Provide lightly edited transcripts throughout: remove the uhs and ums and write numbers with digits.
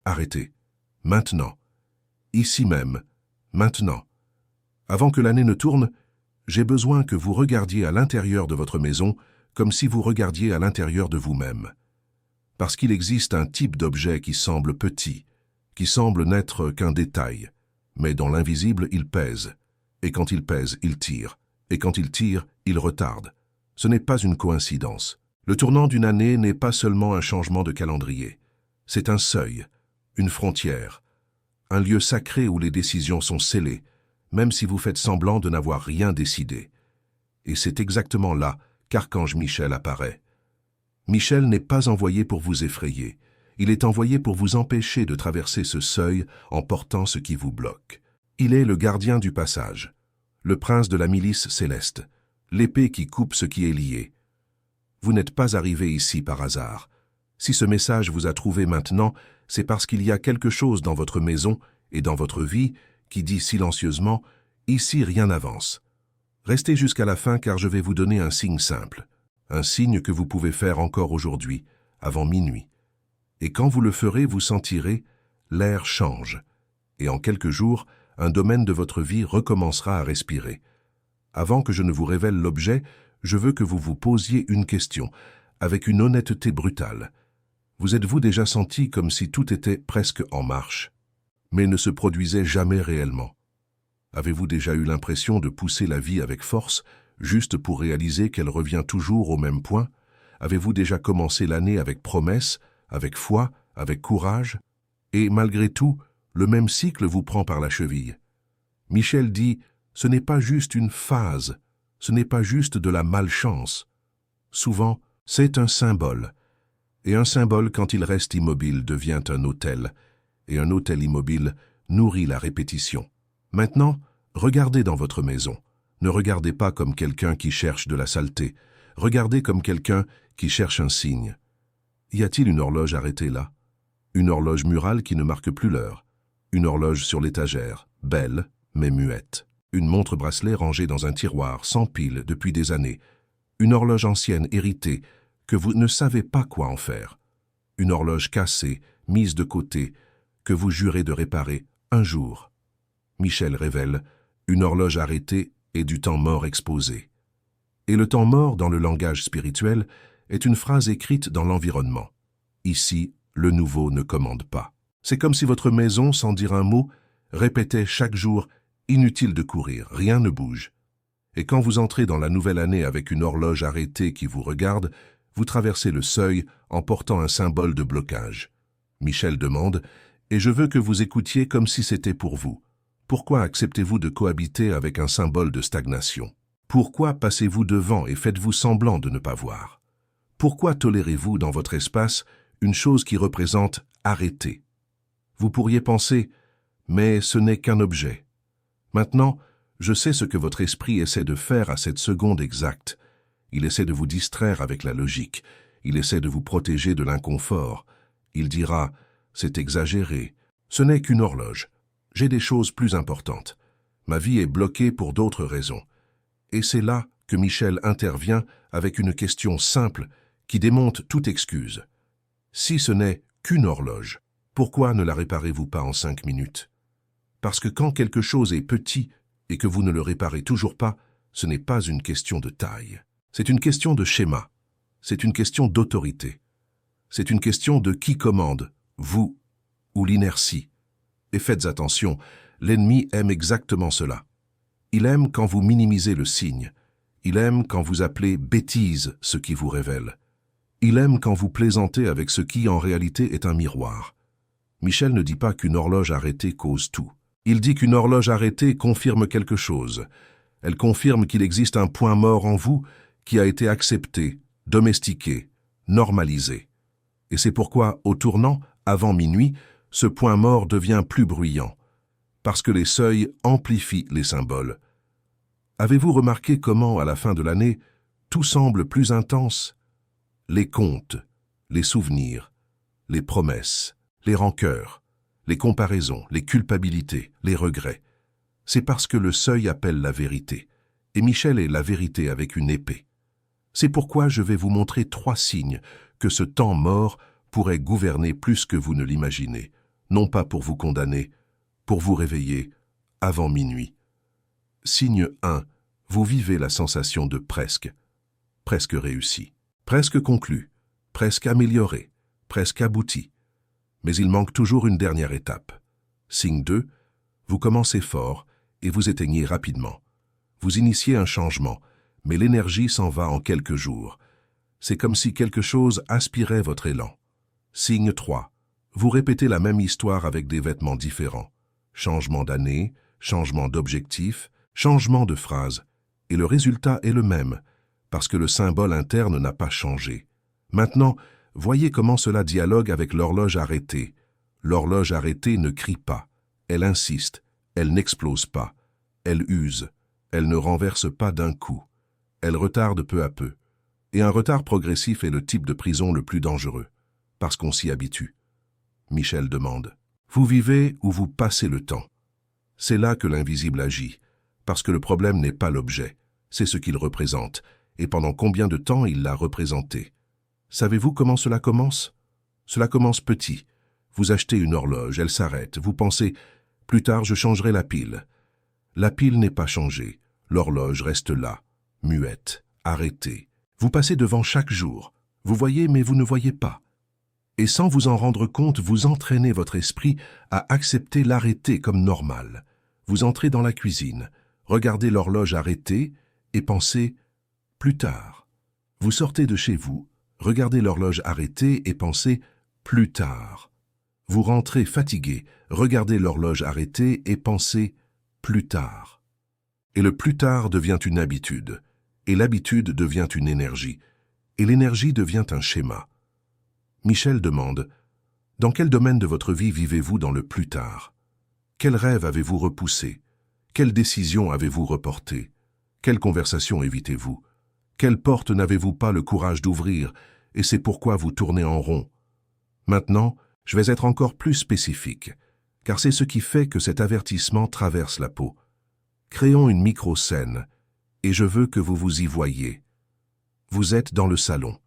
arrêtez. Maintenant. Ici même. Maintenant. Avant que l'année ne tourne, j'ai besoin que vous regardiez à l'intérieur de votre maison comme si vous regardiez à l'intérieur de vous-même. Parce qu'il existe un type d'objet qui semble petit, qui semble n'être qu'un détail, mais dans l'invisible, il pèse. Et quand il pèse, il tire. Et quand il tire, il retarde. Ce n'est pas une coïncidence. Le tournant d'une année n'est pas seulement un changement de calendrier. C'est un seuil, une frontière, un lieu sacré où les décisions sont scellées, même si vous faites semblant de n'avoir rien décidé. Et c'est exactement là qu'Archange Michel apparaît. Michel n'est pas envoyé pour vous effrayer. Il est envoyé pour vous empêcher de traverser ce seuil en portant ce qui vous bloque. Il est le gardien du passage, le prince de la milice céleste, l'épée qui coupe ce qui est lié. Vous n'êtes pas arrivé ici par hasard. Si ce message vous a trouvé maintenant, c'est parce qu'il y a quelque chose dans votre maison et dans votre vie qui dit silencieusement « Ici, rien n'avance ». Restez jusqu'à la fin car je vais vous donner un signe simple, un signe que vous pouvez faire encore aujourd'hui, avant minuit. Et quand vous le ferez, vous sentirez « l'air change ». Et en quelques jours, un domaine de votre vie recommencera à respirer. Avant que je ne vous révèle l'objet, je veux que vous vous posiez une question, avec une honnêteté brutale. Vous êtes-vous déjà senti comme si tout était presque en marche, mais ne se produisait jamais réellement? Avez-vous déjà eu l'impression de pousser la vie avec force, juste pour réaliser qu'elle revient toujours au même point? Avez-vous déjà commencé l'année avec promesse, avec foi, avec courage? Et malgré tout, le même cycle vous prend par la cheville. Michel dit, ce n'est pas juste une phase, ce n'est pas juste de la malchance. Souvent, c'est un symbole. Et un symbole, quand il reste immobile, devient un autel. Et un autel immobile nourrit la répétition. Maintenant, regardez dans votre maison. Ne regardez pas comme quelqu'un qui cherche de la saleté. Regardez comme quelqu'un qui cherche un signe. Y a-t-il une horloge arrêtée là? Une horloge murale qui ne marque plus l'heure. Une horloge sur l'étagère, belle, mais muette. Une montre-bracelet rangée dans un tiroir, sans pile, depuis des années. Une horloge ancienne, héritée, que vous ne savez pas quoi en faire. Une horloge cassée, mise de côté, que vous jurez de réparer un jour. Michel révèle une horloge arrêtée et du temps mort exposé. Et le temps mort, dans le langage spirituel, est une phrase écrite dans l'environnement. Ici, le nouveau ne commande pas. C'est comme si votre maison, sans dire un mot, répétait chaque jour « inutile de courir, rien ne bouge ». Et quand vous entrez dans la nouvelle année avec une horloge arrêtée qui vous regarde, vous traversez le seuil en portant un symbole de blocage. Michel demande « Et je veux que vous écoutiez comme si c'était pour vous. Pourquoi acceptez-vous de cohabiter avec un symbole de stagnation? Pourquoi passez-vous devant et faites-vous semblant de ne pas voir? Pourquoi tolérez-vous dans votre espace une chose qui représente « arrêter » ? Vous pourriez penser « mais ce n'est qu'un objet ». Maintenant, je sais ce que votre esprit essaie de faire à cette seconde exacte. Il essaie de vous distraire avec la logique. Il essaie de vous protéger de l'inconfort. Il dira « c'est exagéré, ce n'est qu'une horloge. J'ai des choses plus importantes. Ma vie est bloquée pour d'autres raisons. » Et c'est là que Michel intervient avec une question simple qui démonte toute excuse. Si ce n'est qu'une horloge, pourquoi ne la réparez-vous pas en 5 minutes? Parce que quand quelque chose est petit et que vous ne le réparez toujours pas, ce n'est pas une question de taille. C'est une question de schéma. C'est une question d'autorité. C'est une question de qui commande, vous ou l'inertie. Et faites attention, l'ennemi aime exactement cela. Il aime quand vous minimisez le signe. Il aime quand vous appelez bêtise ce qui vous révèle. Il aime quand vous plaisantez avec ce qui en réalité est un miroir. Michel ne dit pas qu'une horloge arrêtée cause tout. Il dit qu'une horloge arrêtée confirme quelque chose. Elle confirme qu'il existe un point mort en vous qui a été accepté, domestiqué, normalisé. Et c'est pourquoi, au tournant, avant minuit, ce point mort devient plus bruyant, parce que les seuils amplifient les symboles. Avez-vous remarqué comment, à la fin de l'année, tout semble plus intense? Les contes, les souvenirs, les promesses, les rancœurs, les comparaisons, les culpabilités, les regrets. C'est parce que le seuil appelle la vérité, et Michel est la vérité avec une épée. C'est pourquoi je vais vous montrer 3 signes que ce temps mort pourrait gouverner plus que vous ne l'imaginez. non pas pour vous condamner, pour vous réveiller avant minuit. Signe 1. Vous vivez la sensation de presque réussi, presque conclu, presque amélioré, presque abouti. Mais il manque toujours une dernière étape. Signe 2. Vous commencez fort et vous éteignez rapidement. Vous initiez un changement, mais l'énergie s'en va en quelques jours. C'est comme si quelque chose aspirait votre élan. Signe 3. Vous répétez la même histoire avec des vêtements différents. Changement d'année, changement d'objectif, changement de phrase. Et le résultat est le même, parce que le symbole interne n'a pas changé. Maintenant, voyez comment cela dialogue avec l'horloge arrêtée. L'horloge arrêtée ne crie pas, elle insiste, elle n'explose pas, elle use, elle ne renverse pas d'un coup, elle retarde peu à peu. Et un retard progressif est le type de prison le plus dangereux, parce qu'on s'y habitue. Michel demande. Vous vivez ou vous passez le temps. C'est là que l'invisible agit, parce que le problème n'est pas l'objet, c'est ce qu'il représente, et pendant combien de temps il l'a représenté. Savez-vous comment cela commence? Cela commence petit. Vous achetez une horloge, elle s'arrête, vous pensez « plus tard je changerai la pile ». La pile n'est pas changée, l'horloge reste là, muette, arrêtée. Vous passez devant chaque jour, vous voyez mais vous ne voyez pas. Et sans vous en rendre compte, vous entraînez votre esprit à accepter l'arrêté comme normal. Vous entrez dans la cuisine, regardez l'horloge arrêtée et pensez « plus tard ». Vous sortez de chez vous, regardez l'horloge arrêtée et pensez « plus tard ». Vous rentrez fatigué, regardez l'horloge arrêtée et pensez « plus tard ». Et le plus tard devient une habitude, et l'habitude devient une énergie, et l'énergie devient un schéma. Michel demande « Dans quel domaine de votre vie vivez-vous dans le plus tard? Quel rêve avez-vous repoussé? Quelle décision avez-vous reportée? Quelle conversation évitez-vous? Quelle porte n'avez-vous pas le courage d'ouvrir, et c'est pourquoi vous tournez en rond? Maintenant, je vais être encore plus spécifique, car c'est ce qui fait que cet avertissement traverse la peau. Créons une micro-scène, et je veux que vous vous y voyiez. Vous êtes dans le salon.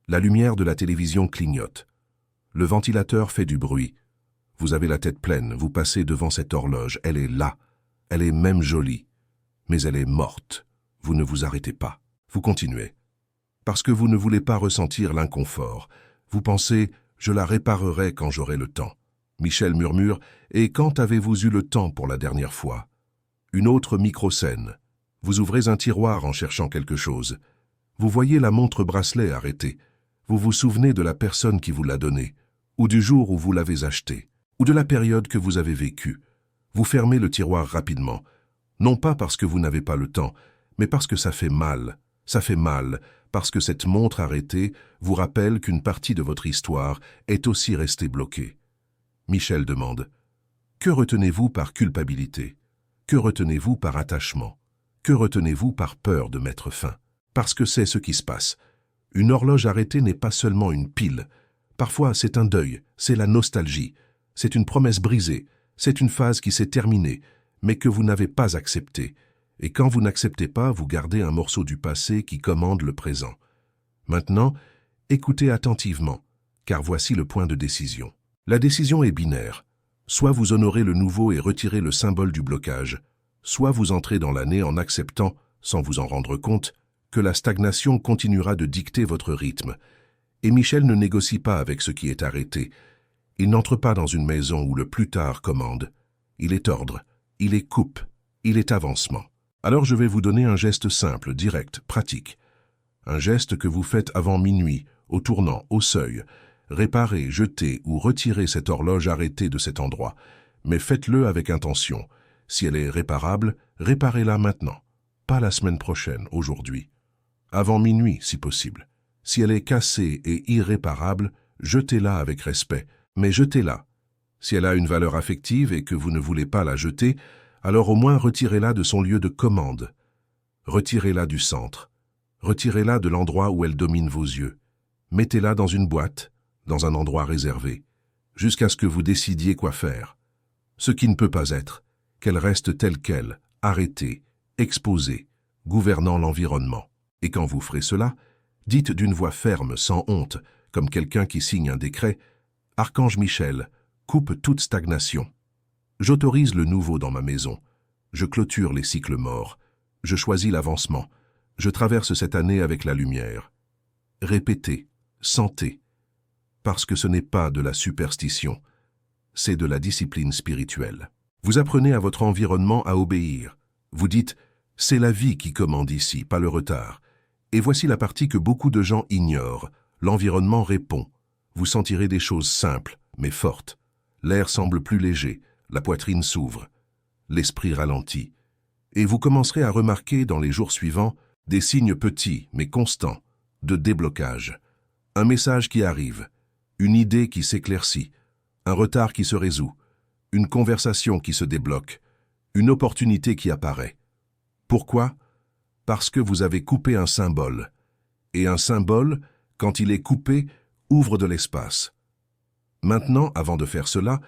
La lumière de la télévision clignote. Le ventilateur fait du bruit. Vous avez la tête pleine, vous passez devant cette horloge. Elle est là. Elle est même jolie. Mais elle est morte. Vous ne vous arrêtez pas. Vous continuez. Parce que vous ne voulez pas ressentir l'inconfort. Vous pensez « je la réparerai quand j'aurai le temps ». Michel murmure « et quand avez-vous eu le temps pour la dernière fois ?» Une autre micro-scène. Vous ouvrez un tiroir en cherchant quelque chose. Vous voyez la montre-bracelet arrêtée. Vous vous souvenez de la personne qui vous l'a donnée, ou du jour où vous l'avez achetée, ou de la période que vous avez vécue. Vous fermez le tiroir rapidement, non pas parce que vous n'avez pas le temps, mais parce que ça fait mal. Ça fait mal, parce que cette montre arrêtée vous rappelle qu'une partie de votre histoire est aussi restée bloquée. Michel demande « Que retenez-vous par culpabilité? Que retenez-vous par attachement? Que retenez-vous par peur de mettre fin ?» Parce que c'est ce qui se passe. Une horloge arrêtée n'est pas seulement une pile. Parfois, c'est un deuil, c'est la nostalgie. C'est une promesse brisée, c'est une phase qui s'est terminée, mais que vous n'avez pas acceptée. Et quand vous n'acceptez pas, vous gardez un morceau du passé qui commande le présent. Maintenant, écoutez attentivement, car voici le point de décision. La décision est binaire. Soit vous honorez le nouveau et retirez le symbole du blocage, soit vous entrez dans l'année en acceptant, sans vous en rendre compte, que la stagnation continuera de dicter votre rythme. Et Michel ne négocie pas avec ce qui est arrêté. Il n'entre pas dans une maison où le plus tard commande. Il est ordre, il est coupe, il est avancement. Alors je vais vous donner un geste simple, direct, pratique. Un geste que vous faites avant minuit, au tournant, au seuil. Réparez, jetez ou retirez cette horloge arrêtée de cet endroit. Mais faites-le avec intention. Si elle est réparable, réparez-la maintenant. Pas la semaine prochaine, aujourd'hui. Avant minuit, si possible. Si elle est cassée et irréparable, jetez-la avec respect, mais jetez-la. Si elle a une valeur affective et que vous ne voulez pas la jeter, alors au moins retirez-la de son lieu de commande. Retirez-la du centre. Retirez-la de l'endroit où elle domine vos yeux. Mettez-la dans une boîte, dans un endroit réservé, jusqu'à ce que vous décidiez quoi faire. Ce qui ne peut pas être, qu'elle reste telle qu'elle, arrêtée, exposée, gouvernant l'environnement. Et quand vous ferez cela, dites d'une voix ferme, sans honte, comme quelqu'un qui signe un décret, « Archange Michel, Coupe toute stagnation. J'autorise le nouveau dans ma maison. Je clôture les cycles morts. Je choisis l'avancement. Je traverse cette année avec la lumière. Répétez, sentez. Parce que ce n'est pas de la superstition, c'est de la discipline spirituelle. Vous apprenez à votre environnement à obéir. Vous dites, c'est la vie qui commande ici, pas le retard. Et voici la partie que beaucoup de gens ignorent. L'environnement répond. Vous sentirez des choses simples, mais fortes. L'air semble plus léger, la poitrine s'ouvre. L'esprit ralentit. Et vous commencerez à remarquer dans les jours suivants des signes petits, mais constants, de déblocage. Un message qui arrive, une idée qui s'éclaircit, un retard qui se résout, une conversation qui se débloque, une opportunité qui apparaît. Pourquoi? Parce que vous avez coupé un symbole. Et un symbole, quand il est coupé, ouvre de l'espace. Maintenant, avant de faire cela,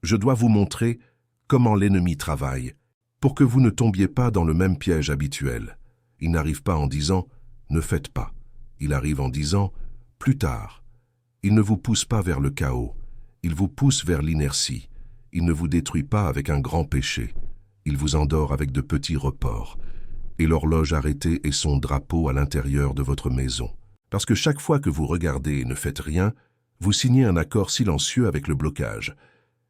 je dois vous montrer comment l'ennemi travaille, pour que vous ne tombiez pas dans le même piège habituel. Il n'arrive pas en disant « ne faites pas ». Il arrive en disant « plus tard ». Il ne vous pousse pas vers le chaos, il vous pousse vers l'inertie. Il ne vous détruit pas avec un grand péché, il vous endort avec de petits reports. Et l'horloge arrêtée est son drapeau à l'intérieur de votre maison. Parce que chaque fois que vous regardez et ne faites rien, vous signez un accord silencieux avec le blocage.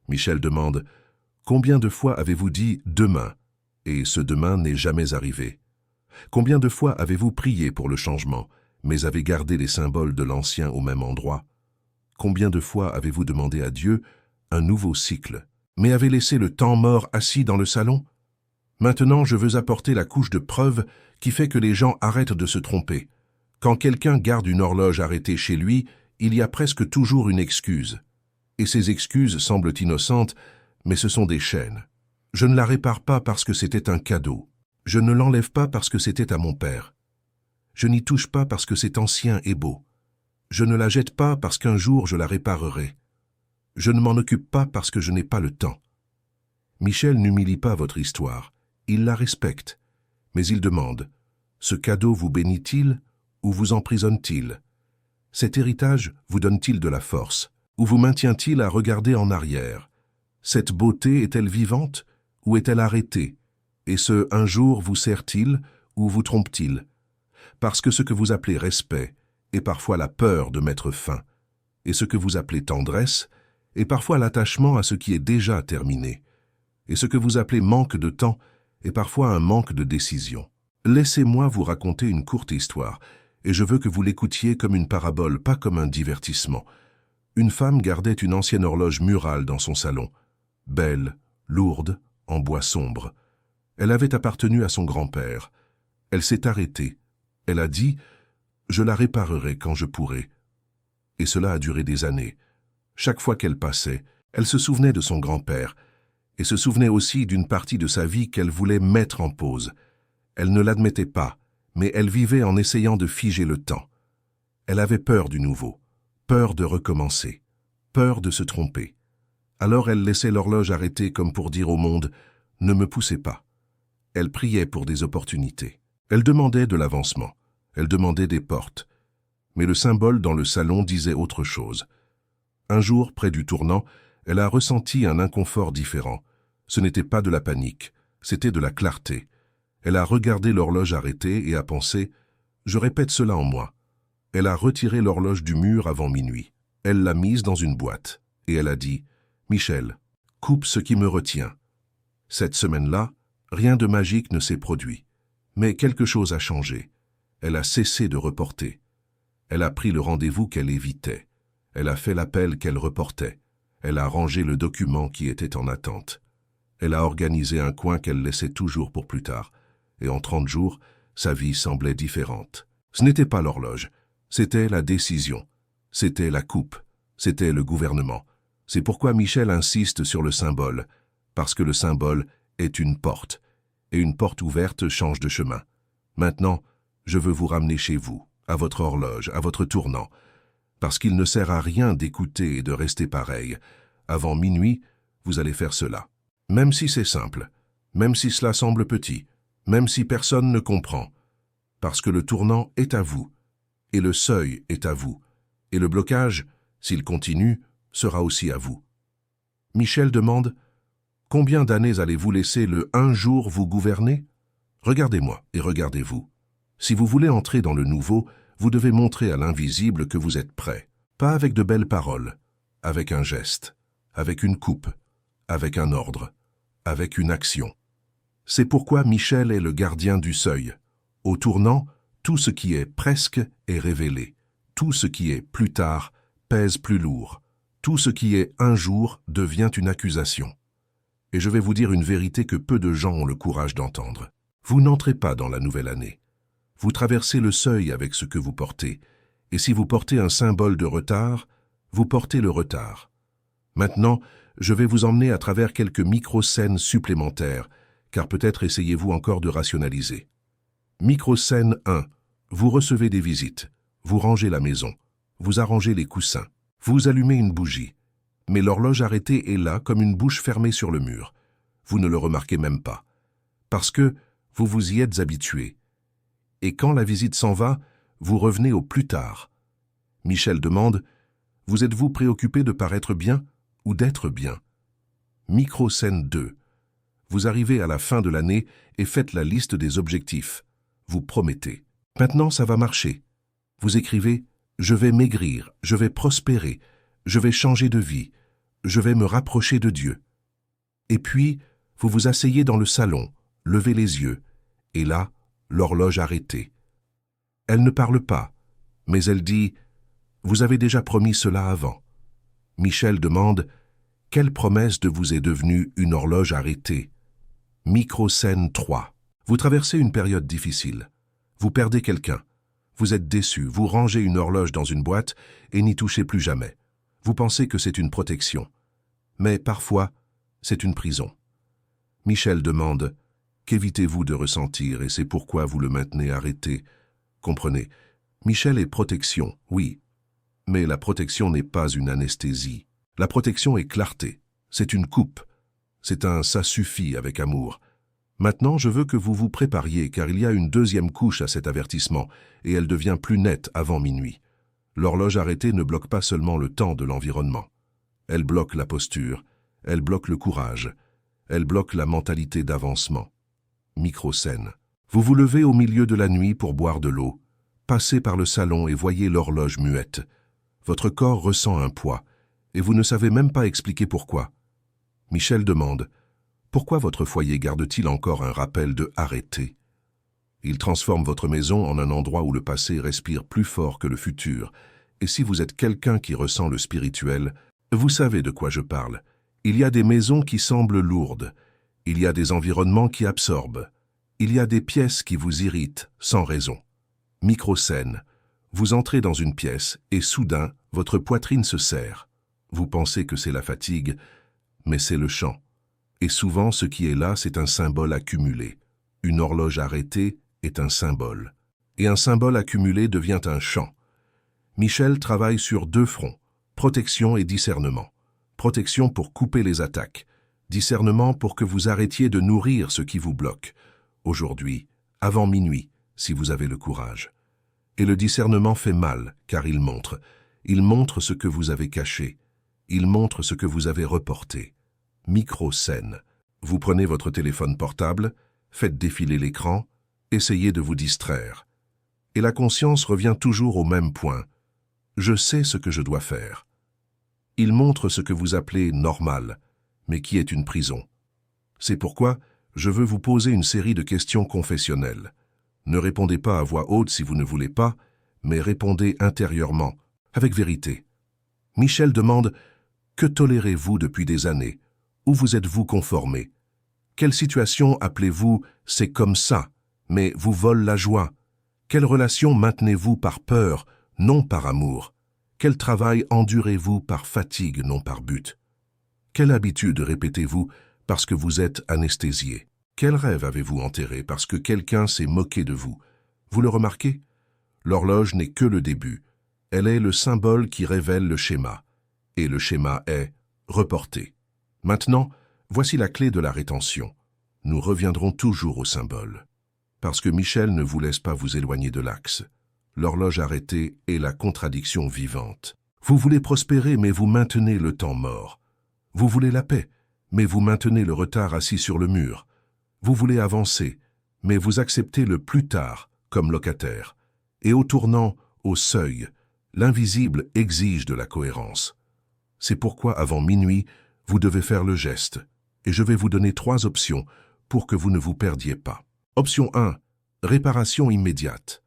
Michel demande « Combien de fois avez-vous dit « demain » et ce demain n'est jamais arrivé? Combien de fois avez-vous prié pour le changement, mais avez gardé les symboles de l'ancien au même endroit? Combien de fois avez-vous demandé à Dieu un nouveau cycle, mais avez laissé le temps mort assis dans le salon? Maintenant, je veux apporter la couche de preuve qui fait que les gens arrêtent de se tromper. Quand quelqu'un garde une horloge arrêtée chez lui, il y a presque toujours une excuse. Et ces excuses semblent innocentes, mais ce sont des chaînes. Je ne la répare pas parce que c'était un cadeau. Je ne l'enlève pas parce que c'était à mon père. Je n'y touche pas parce que c'est ancien et beau. Je ne la jette pas parce qu'un jour je la réparerai. Je ne m'en occupe pas parce que je n'ai pas le temps. Michel n'humilie pas votre histoire. Il la respecte. Mais il demande, ce cadeau vous bénit-il ou vous emprisonne-t-il? Cet héritage vous donne-t-il de la force ou vous maintient-il à regarder en arrière? Cette beauté est-elle vivante ou est-elle arrêtée? Et ce un jour vous sert-il ou vous trompe-t-il? Parce que ce que vous appelez respect est parfois la peur de mettre fin, et ce que vous appelez tendresse est parfois l'attachement à ce qui est déjà terminé, et ce que vous appelez manque de temps est parfois un manque de décision. Laissez-moi vous raconter une courte histoire, et je veux que vous l'écoutiez comme une parabole, pas comme un divertissement. Une femme gardait une ancienne horloge murale dans son salon, belle, lourde, en bois sombre. Elle avait appartenu à son grand-père. Elle s'est arrêtée. Elle a dit « Je la réparerai quand je pourrai ». Et cela a duré des années. Chaque fois qu'elle passait, elle se souvenait de son grand-père et se souvenait aussi d'une partie de sa vie qu'elle voulait mettre en pause. Elle ne l'admettait pas, mais elle vivait en essayant de figer le temps. Elle avait peur du nouveau, peur de recommencer, peur de se tromper. Alors elle laissait l'horloge arrêtée comme pour dire au monde « Ne me poussez pas ». Elle priait pour des opportunités. Elle demandait de l'avancement. Elle demandait des portes. Mais le symbole dans le salon disait autre chose. Un jour, près du tournant, elle a ressenti un inconfort différent. Ce n'était pas de la panique, c'était de la clarté. Elle a regardé l'horloge arrêtée et a pensé « Je répète cela en moi ». Elle a retiré l'horloge du mur avant minuit. Elle l'a mise dans une boîte et elle a dit « Michel, coupe ce qui me retient ». Cette semaine-là, rien de magique ne s'est produit. Mais quelque chose a changé. Elle a cessé de reporter. Elle a pris le rendez-vous qu'elle évitait. Elle a fait l'appel qu'elle reportait. Elle a rangé le document qui était en attente. Elle a organisé un coin qu'elle laissait toujours pour plus tard. Et en 30 jours, sa vie semblait différente. Ce n'était pas l'horloge, c'était la décision. C'était la coupe, c'était le gouvernement. C'est pourquoi Michel insiste sur le symbole, parce que le symbole est une porte. Et une porte ouverte change de chemin. Maintenant, je veux vous ramener chez vous, à votre horloge, à votre tournant, parce qu'il ne sert à rien d'écouter et de rester pareil. Avant minuit, vous allez faire cela. Même si c'est simple, même si cela semble petit, même si personne ne comprend, parce que le tournant est à vous, et le seuil est à vous, et le blocage, s'il continue, sera aussi à vous. Michel demande « Combien d'années allez-vous laisser le un jour vous gouverner ?» Regardez-moi et regardez-vous. Si vous voulez entrer dans le nouveau, vous devez montrer à l'invisible que vous êtes prêt. Pas avec de belles paroles, avec un geste, avec une coupe, avec un ordre, avec une action. C'est pourquoi Michel est le gardien du seuil. Au tournant, tout ce qui est presque est révélé. Tout ce qui est plus tard pèse plus lourd. Tout ce qui est un jour devient une accusation. Et je vais vous dire une vérité que peu de gens ont le courage d'entendre. Vous n'entrez pas dans la nouvelle année. Vous traversez le seuil avec ce que vous portez. Et si vous portez un symbole de retard, vous portez le retard. Maintenant, je vais vous emmener à travers quelques micro-scènes supplémentaires, car peut-être essayez-vous encore de rationaliser. Micro-scène 1. Vous recevez des visites. Vous rangez la maison. Vous arrangez les coussins. Vous allumez une bougie. Mais l'horloge arrêtée est là comme une bouche fermée sur le mur. Vous ne le remarquez même pas. Parce que vous vous y êtes habitué. Et quand la visite s'en va, vous revenez au plus tard. Michel demande « Vous êtes-vous préoccupé de paraître bien ou d'être bien ?» Micro-scène 2. Vous arrivez à la fin de l'année et faites la liste des objectifs. Vous promettez. Maintenant, ça va marcher. Vous écrivez « Je vais maigrir, je vais prospérer, je vais changer de vie, je vais me rapprocher de Dieu. » Et puis, vous vous asseyez dans le salon, levez les yeux, et là, l'horloge arrêtée. Elle ne parle pas, mais elle dit « Vous avez déjà promis cela avant. » Michel demande « Quelle promesse de vous est devenue une horloge arrêtée ?» Micro-scène 3. Vous traversez une période difficile. Vous perdez quelqu'un. Vous êtes déçu, vous rangez une horloge dans une boîte et n'y touchez plus jamais. Vous pensez que c'est une protection. Mais parfois, c'est une prison. Michel demande « Qu'évitez-vous de ressentir et c'est pourquoi vous le maintenez arrêté ?» Comprenez, Michel est protection, oui. Mais la protection n'est pas une anesthésie. La protection est clarté. C'est une coupe. C'est un « ça suffit » avec amour. Maintenant, je veux que vous vous prépariez car il y a une deuxième couche à cet avertissement et elle devient plus nette avant minuit. L'horloge arrêtée ne bloque pas seulement le temps de l'environnement. Elle bloque la posture, elle bloque le courage, elle bloque la mentalité d'avancement. Micro-scène. Vous vous levez au milieu de la nuit pour boire de l'eau, passez par le salon et voyez l'horloge muette. Votre corps ressent un poids et vous ne savez même pas expliquer pourquoi. Michel demande « Pourquoi votre foyer garde-t-il encore un rappel de arrêter ?» Il transforme votre maison en un endroit où le passé respire plus fort que le futur. Et si vous êtes quelqu'un qui ressent le spirituel, vous savez de quoi je parle. Il y a des maisons qui semblent lourdes. Il y a des environnements qui absorbent. Il y a des pièces qui vous irritent, sans raison. Micro-scène. Vous entrez dans une pièce et soudain, votre poitrine se serre. Vous pensez que c'est la fatigue, mais c'est le chant. Et souvent, ce qui est là, c'est un symbole accumulé. Une horloge arrêtée est un symbole. Et un symbole accumulé devient un chant. Michel travaille sur deux fronts, protection et discernement. Protection pour couper les attaques. Discernement pour que vous arrêtiez de nourrir ce qui vous bloque. Aujourd'hui, avant minuit, si vous avez le courage. Et le discernement fait mal, car il montre. Il montre ce que vous avez caché. Il montre ce que vous avez reporté. Micro-scène. Vous prenez votre téléphone portable, faites défiler l'écran, essayez de vous distraire. Et la conscience revient toujours au même point. Je sais ce que je dois faire. Il montre ce que vous appelez normal, mais qui est une prison. C'est pourquoi je veux vous poser une série de questions confessionnelles. Ne répondez pas à voix haute si vous ne voulez pas, mais répondez intérieurement, avec vérité. Michel demande « Que tolérez-vous depuis des années ? Où vous êtes-vous conformé ? Quelle situation appelez-vous « c'est comme ça » mais vous vole la joie ? Quelle relation maintenez-vous par peur, non par amour ? Quel travail endurez-vous par fatigue, non par but ? Quelle habitude répétez-vous parce que vous êtes anesthésié ? Quel rêve avez-vous enterré parce que quelqu'un s'est moqué de vous ? Vous le remarquez ? L'horloge n'est que le début. Elle est le symbole qui révèle le schéma. Et le schéma est reporté. Maintenant, voici la clé de la rétention. Nous reviendrons toujours au symbole. Parce que Michel ne vous laisse pas vous éloigner de l'axe. L'horloge arrêtée est la contradiction vivante. Vous voulez prospérer, mais vous maintenez le temps mort. Vous voulez la paix, mais vous maintenez le retard assis sur le mur. Vous voulez avancer, mais vous acceptez le plus tard comme locataire. Et au tournant, au seuil, l'invisible exige de la cohérence. C'est pourquoi, avant minuit, vous devez faire le geste. Et je vais vous donner 3 options pour que vous ne vous perdiez pas. Option 1. Réparation immédiate.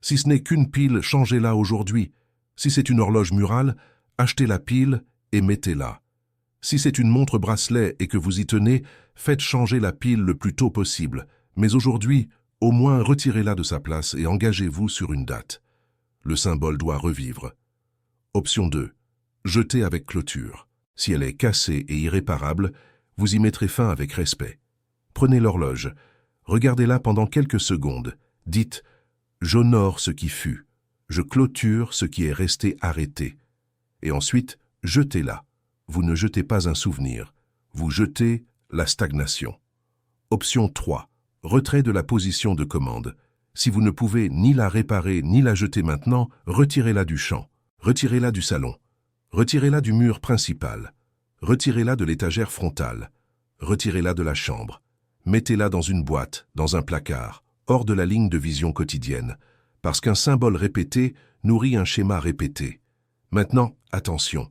Si ce n'est qu'une pile, changez-la aujourd'hui. Si c'est une horloge murale, achetez la pile et mettez-la. Si c'est une montre bracelet et que vous y tenez, faites changer la pile le plus tôt possible. Mais aujourd'hui, au moins retirez-la de sa place et engagez-vous sur une date. Le symbole doit revivre. Option 2. Jetez avec clôture. Si elle est cassée et irréparable, vous y mettrez fin avec respect. Prenez l'horloge, regardez-la pendant quelques secondes. Dites « J'honore ce qui fut, je clôture ce qui est resté arrêté. » Et ensuite, jetez-la. Vous ne jetez pas un souvenir, vous jetez la stagnation. Option 3. Retrait de la position de commande. Si vous ne pouvez ni la réparer ni la jeter maintenant, retirez-la du champ, retirez-la du salon, retirez-la du mur principal, retirez-la de l'étagère frontale, retirez-la de la chambre, mettez-la dans une boîte, dans un placard, hors de la ligne de vision quotidienne, parce qu'un symbole répété nourrit un schéma répété. Maintenant, attention,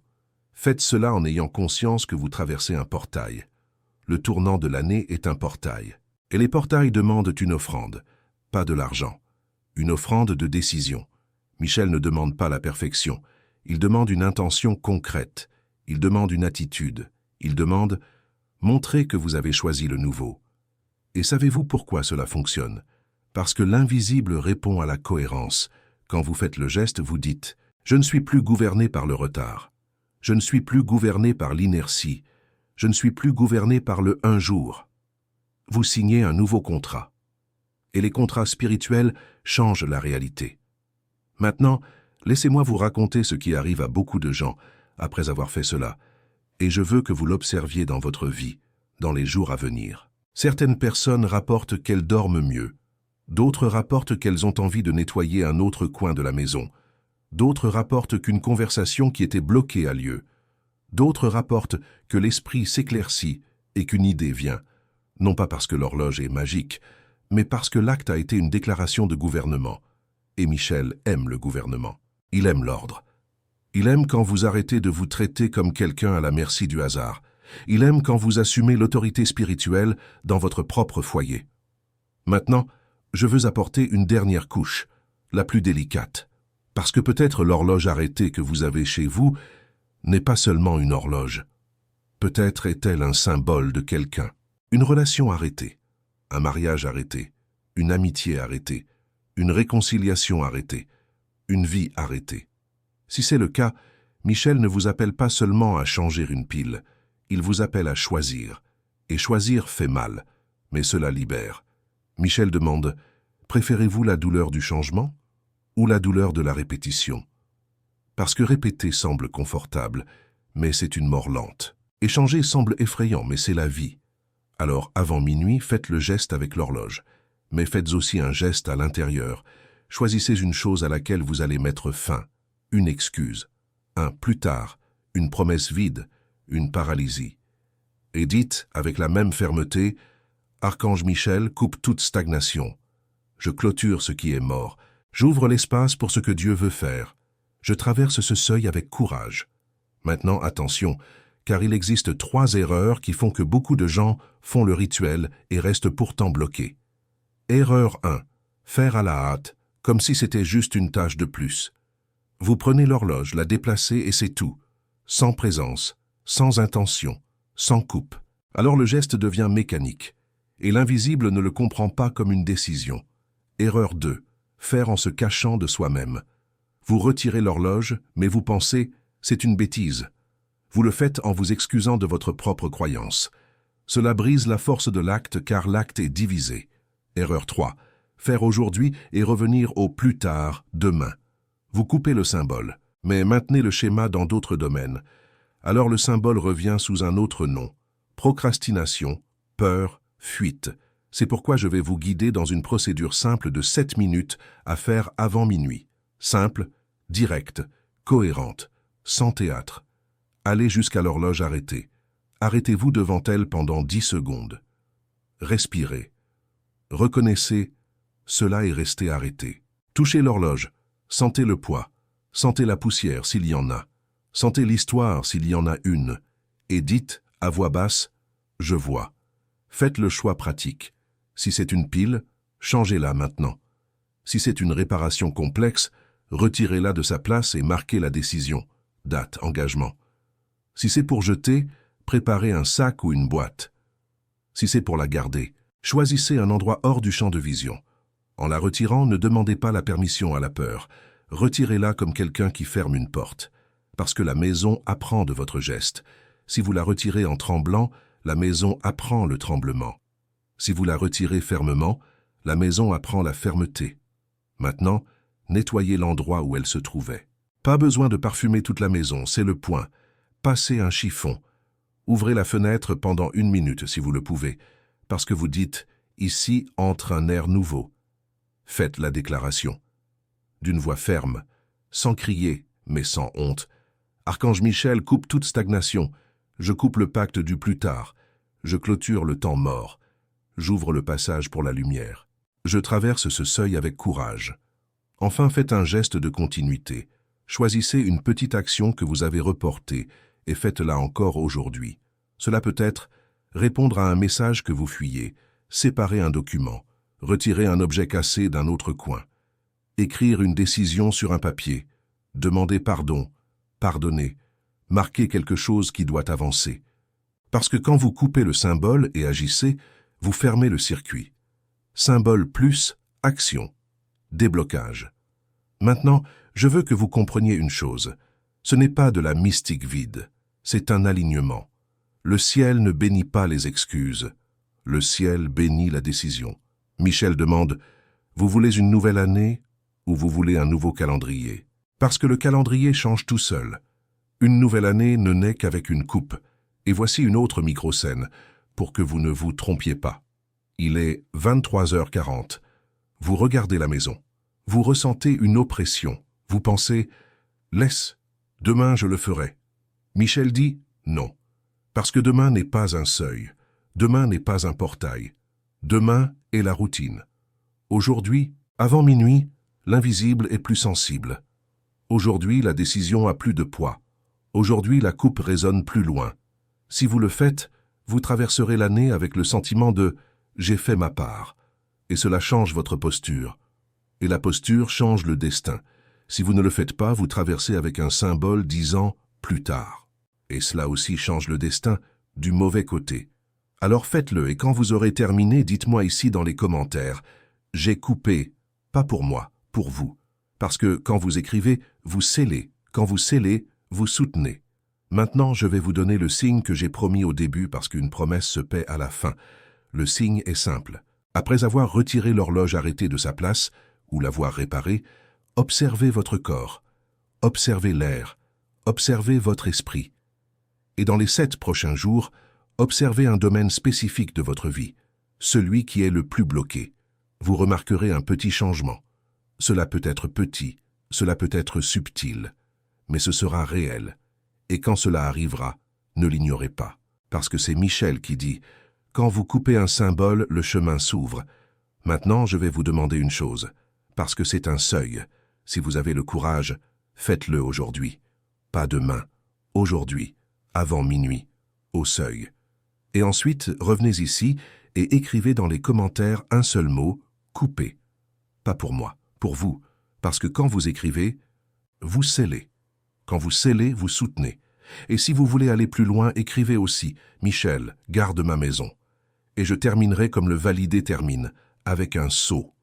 faites cela en ayant conscience que vous traversez un portail. Le tournant de l'année est un portail. Et les portails demandent une offrande, pas de l'argent. Une offrande de décision. Michel ne demande pas la perfection. Il demande une intention concrète. Il demande une attitude. Il demande « Montrez que vous avez choisi le nouveau ». Et savez-vous pourquoi cela fonctionne? Parce que l'invisible répond à la cohérence. Quand vous faites le geste, vous dites « Je ne suis plus gouverné par le retard. Je ne suis plus gouverné par l'inertie. Je ne suis plus gouverné par le un jour. » Vous signez un nouveau contrat. Et les contrats spirituels changent la réalité. Maintenant, laissez-moi vous raconter ce qui arrive à beaucoup de gens après avoir fait cela, et je veux que vous l'observiez dans votre vie, dans les jours à venir. Certaines personnes rapportent qu'elles dorment mieux. D'autres rapportent qu'elles ont envie de nettoyer un autre coin de la maison. D'autres rapportent qu'une conversation qui était bloquée a lieu. D'autres rapportent que l'esprit s'éclaircit et qu'une idée vient. Non pas parce que l'horloge est magique, mais parce que l'acte a été une déclaration de gouvernement. Et Michel aime le gouvernement. Il aime l'ordre. Il aime quand vous arrêtez de vous traiter comme quelqu'un à la merci du hasard. Il aime quand vous assumez l'autorité spirituelle dans votre propre foyer. Maintenant, je veux apporter une dernière couche, la plus délicate. Parce que peut-être l'horloge arrêtée que vous avez chez vous n'est pas seulement une horloge. Peut-être est-elle un symbole de quelqu'un. Une relation arrêtée, un mariage arrêté, une amitié arrêtée, une réconciliation arrêtée, une vie arrêtée. Si c'est le cas, Michel ne vous appelle pas seulement à changer une pile, il vous appelle à choisir. Et choisir fait mal, mais cela libère. Michel demande, préférez-vous la douleur du changement ou la douleur de la répétition? Parce que répéter semble confortable, mais c'est une mort lente. Et changer semble effrayant, mais c'est la vie. Alors, avant minuit, faites le geste avec l'horloge, mais faites aussi un geste à l'intérieur. Choisissez une chose à laquelle vous allez mettre fin, une excuse, un plus tard, une promesse vide, une paralysie. Et dites, avec la même fermeté, « Archange Michel coupe toute stagnation. Je clôture ce qui est mort. J'ouvre l'espace pour ce que Dieu veut faire. Je traverse ce seuil avec courage. » Maintenant, attention, car il existe 3 erreurs qui font que beaucoup de gens font le rituel et restent pourtant bloqués. Erreur 1. Faire à la hâte, comme si c'était juste une tâche de plus. Vous prenez l'horloge, la déplacez et c'est tout. Sans présence, sans intention, sans coupe. Alors le geste devient mécanique, et l'invisible ne le comprend pas comme une décision. Erreur 2. Faire en se cachant de soi-même. Vous retirez l'horloge, mais vous pensez « c'est une bêtise ». Vous le faites en vous excusant de votre propre croyance. Cela brise la force de l'acte car l'acte est divisé. Erreur 3. Faire aujourd'hui et revenir au plus tard, demain. Vous coupez le symbole, mais maintenez le schéma dans d'autres domaines. Alors le symbole revient sous un autre nom. Procrastination, peur, fuite. C'est pourquoi je vais vous guider dans une procédure simple de 7 minutes à faire avant minuit. Simple, directe, cohérente, sans théâtre. Allez jusqu'à l'horloge arrêtée. arrêtez-vous devant elle pendant 10 secondes. Respirez. Reconnaissez, cela est resté arrêté. Touchez l'horloge, sentez le poids, sentez la poussière s'il y en a, sentez l'histoire s'il y en a une, et dites à voix basse « Je vois ». Faites le choix pratique. Si c'est une pile, changez-la maintenant. Si c'est une réparation complexe, retirez-la de sa place et marquez la décision. Date, engagement. Si c'est pour jeter, préparez un sac ou une boîte. Si c'est pour la garder, choisissez un endroit hors du champ de vision. En la retirant, ne demandez pas la permission à la peur. Retirez-la comme quelqu'un qui ferme une porte. Parce que la maison apprend de votre geste. Si vous la retirez en tremblant, la maison apprend le tremblement. Si vous la retirez fermement, la maison apprend la fermeté. Maintenant, nettoyez l'endroit où elle se trouvait. Pas besoin de parfumer toute la maison, c'est le point. Passez un chiffon. Ouvrez la fenêtre pendant 1 minute si vous le pouvez, parce que vous dites « Ici entre un air nouveau ». Faites la déclaration. D'une voix ferme, sans crier, mais sans honte. Archange Michel coupe toute stagnation. Je coupe le pacte du plus tard. Je clôture le temps mort. J'ouvre le passage pour la lumière. Je traverse ce seuil avec courage. Enfin, faites un geste de continuité. Choisissez une petite action que vous avez reportée et faites-la encore aujourd'hui. Cela peut être répondre à un message que vous fuyez, séparer un document, retirer un objet cassé d'un autre coin, écrire une décision sur un papier, demander pardon, pardonner, marquer quelque chose qui doit avancer. Parce que quand vous coupez le symbole et agissez, vous fermez le circuit. Symbole plus action, déblocage. Maintenant, je veux que vous compreniez une chose. Ce n'est pas de la mystique vide, c'est un alignement. Le ciel ne bénit pas les excuses. Le ciel bénit la décision. Michel demande « Vous voulez une nouvelle année ou vous voulez un nouveau calendrier ?» Parce que le calendrier change tout seul. Une nouvelle année ne naît qu'avec une coupe. Et voici une autre micro-scène, pour que vous ne vous trompiez pas. Il est 23h40. Vous regardez la maison. Vous ressentez une oppression. Vous pensez « Laisse, demain je le ferai ». Michel dit « Non ». Parce que demain n'est pas un seuil. Demain n'est pas un portail. Demain est la routine. Aujourd'hui, avant minuit, l'invisible est plus sensible. Aujourd'hui, la décision a plus de poids. Aujourd'hui, la coupe résonne plus loin. Si vous le faites, vous traverserez l'année avec le sentiment de « j'ai fait ma part ». Et cela change votre posture. Et la posture change le destin. Si vous ne le faites pas, vous traversez avec un symbole disant « plus tard ». Et cela aussi change le destin du mauvais côté. Alors faites-le et quand vous aurez terminé, dites-moi ici dans les commentaires « J'ai coupé », pas pour moi, pour vous. Parce que quand vous écrivez, vous scellez. Quand vous scellez, vous soutenez. Maintenant, je vais vous donner le signe que j'ai promis au début parce qu'une promesse se paie à la fin. Le signe est simple. Après avoir retiré l'horloge arrêtée de sa place, ou l'avoir réparée, observez votre corps, observez l'air, observez votre esprit. Et dans les 7 prochains jours, observez un domaine spécifique de votre vie, celui qui est le plus bloqué. Vous remarquerez un petit changement. Cela peut être petit, cela peut être subtil, mais ce sera réel. Et quand cela arrivera, ne l'ignorez pas, parce que c'est Michel qui dit « Quand vous coupez un symbole, le chemin s'ouvre ». Maintenant, je vais vous demander une chose, parce que c'est un seuil. Si vous avez le courage, faites-le aujourd'hui. Pas demain, aujourd'hui, avant minuit, au seuil. Et ensuite, revenez ici et écrivez dans les commentaires un seul mot, couper. Pas pour moi, pour vous, parce que quand vous écrivez, vous scellez. Quand vous scellez, vous soutenez. Et si vous voulez aller plus loin, écrivez aussi « Michel, garde ma maison ». Et je terminerai comme le validé termine, avec un sceau.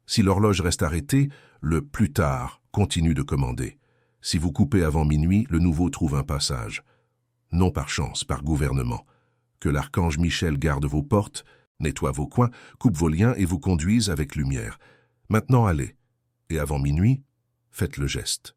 Si l'horloge reste arrêtée, le « plus tard » continue de commander. Si vous coupez avant minuit, le nouveau trouve un passage. Non par chance, par gouvernement. Que l'archange Michel garde vos portes, nettoie vos coins, coupe vos liens et vous conduise avec lumière. Maintenant allez. Et avant minuit, faites le geste.